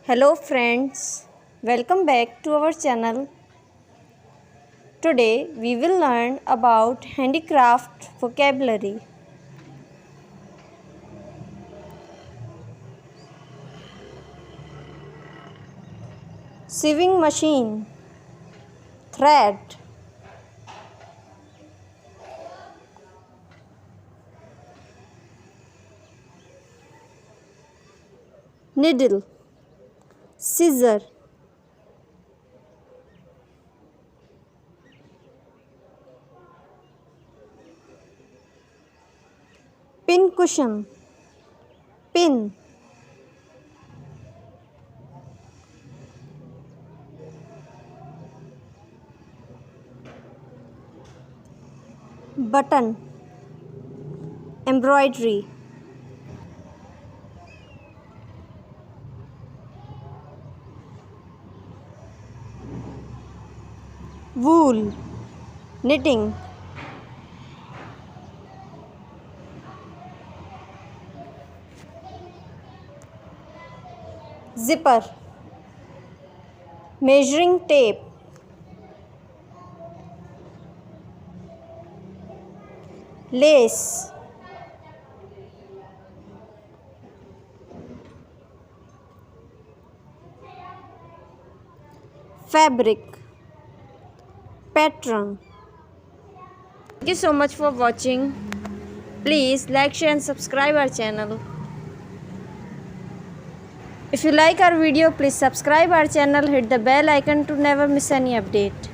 Hello friends, welcome back to our channel. Today we will learn about handicraft vocabulary. Sewing machine, thread, needle, scissor, pin cushion, pin, button, embroidery, wool, knitting, zipper, measuring tape, lace, fabric, pattern. Thank you so much for watching. Please like, share and subscribe our channel. If you like our video, please subscribe our channel, hit the bell icon to never miss any update.